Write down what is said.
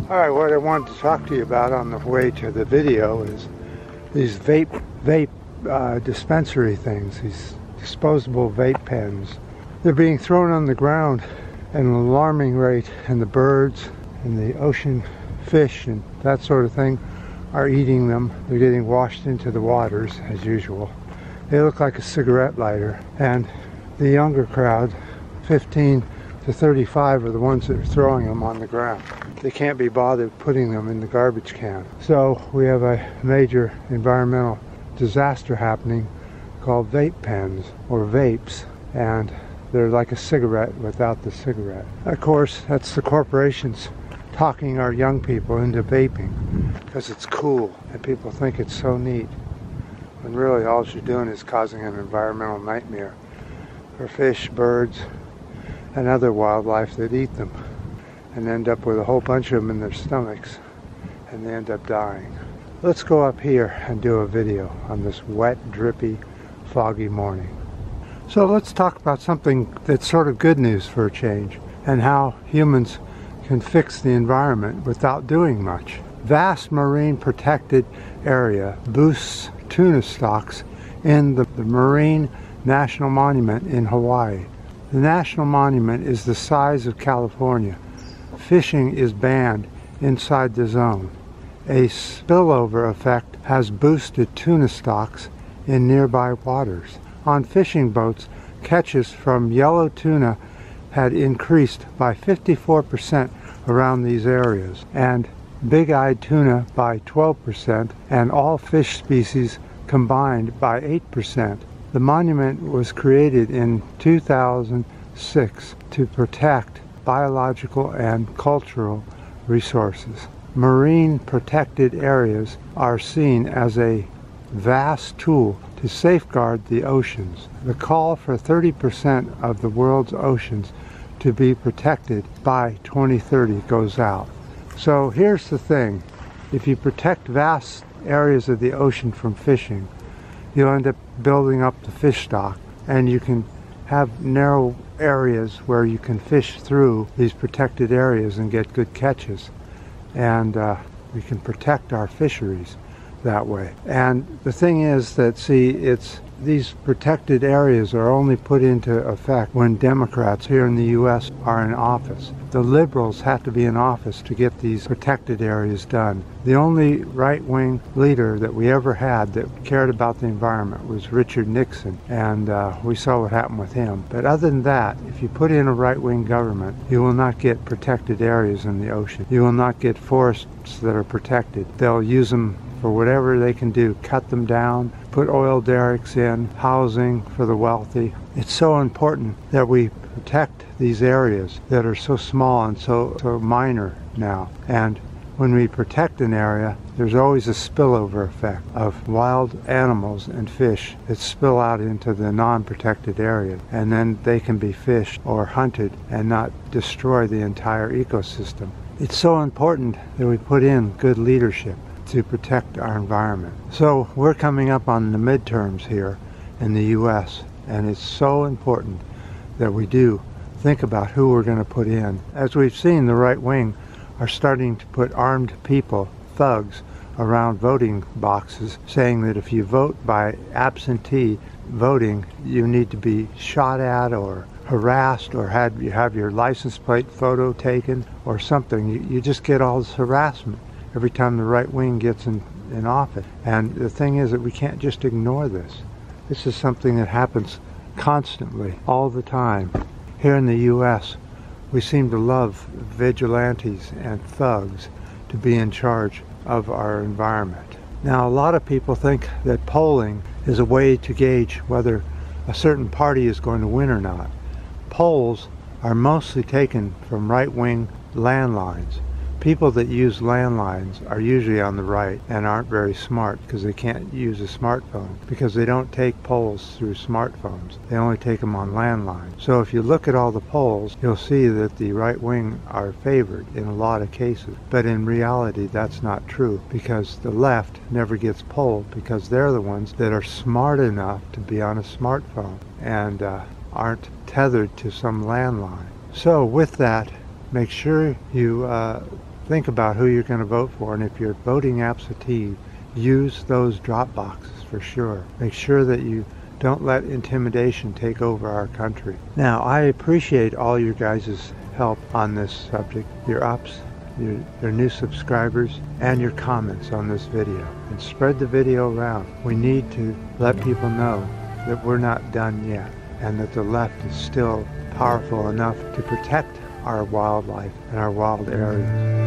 Alright, what I wanted to talk to you about on the way to the video is these vape dispensary things, these disposable vape pens. They're being thrown on the ground at an alarming rate, and the birds and the ocean fish and that sort of thing are eating them. They're getting washed into the waters as usual. They look like a cigarette lighter, and the younger crowd, 15 to 35, are the ones that are throwing them on the ground. They can't be bothered putting them in the garbage can. So we have a major environmental disaster happening called vape pens, or vapes, and they're like a cigarette without the cigarette. Of course, that's the corporations talking our young people into vaping because it's cool and people think it's so neat, when really all you're doing is causing an environmental nightmare for fish, birds, and other wildlife that eat them and end up with a whole bunch of them in their stomachs, and they end up dying. Let's go up here and do a video on this wet, drippy, foggy morning. So let's talk about something that's sort of good news for a change, and how humans can fix the environment without doing much. Vast marine protected area boosts tuna stocks in the Marine National Monument in Hawaii. The National Monument is the size of California. Fishing is banned inside the zone. A spillover effect has boosted tuna stocks in nearby waters. On fishing boats, catches from yellow tuna had increased by 54% around these areas, and big-eyed tuna by 12%, and all fish species combined by 8%. The monument was created in 2006 to protect biological and cultural resources. Marine protected areas are seen as a vast tool to safeguard the oceans. The call for 30% of the world's oceans to be protected by 2030 goes out. So here's the thing. If you protect vast areas of the ocean from fishing, you'll end up building up the fish stock, and you can have narrow areas where you can fish through these protected areas and get good catches, and we can protect our fisheries that way. And the thing is that, see, these protected areas are only put into effect when Democrats here in the U.S. are in office. The liberals have to be in office to get these protected areas done. The only right-wing leader that we ever had that cared about the environment was Richard Nixon, and we saw what happened with him. But other than that, if you put in a right-wing government, you will not get protected areas in the ocean. You will not get forests that are protected. They'll use them for whatever they can do, cut them down, put oil derricks in, housing for the wealthy. It's so important that we protect these areas that are so small and so minor now. And when we protect an area, there's always a spillover effect of wild animals and fish that spill out into the non-protected area, and then they can be fished or hunted and not destroy the entire ecosystem. It's so important that we put in good leadership to protect our environment. So we're coming up on the midterms here in the U.S., and it's so important that we do think about who we're going to put in. As we've seen, the right wing are starting to put armed people, thugs, around voting boxes, saying that if you vote by absentee voting, you need to be shot at or harassed, or you have your license plate photo taken or something. You just get all this harassment every time the right wing gets in office. And the thing is that we can't just ignore this. This is something that happens constantly, all the time. Here in the U.S., we seem to love vigilantes and thugs to be in charge of our environment. Now, a lot of people think that polling is a way to gauge whether a certain party is going to win or not. Polls are mostly taken from right-wing landlines. People that use landlines are usually on the right and aren't very smart because they can't use a smartphone, because they don't take polls through smartphones. They only take them on landlines. So if you look at all the polls, you'll see that the right wing are favored in a lot of cases. But in reality, that's not true, because the left never gets polled, because they're the ones that are smart enough to be on a smartphone and aren't tethered to some landline. So with that, make sure you think about who you're going to vote for, and if you're voting absentee, use those drop boxes for sure. Make sure that you don't let intimidation take over our country. Now, I appreciate all your guys' help on this subject, your ups, your new subscribers, and your comments on this video. And spread the video around. We need to let people know that we're not done yet, and that the left is still powerful enough to protect our wildlife and our wild areas.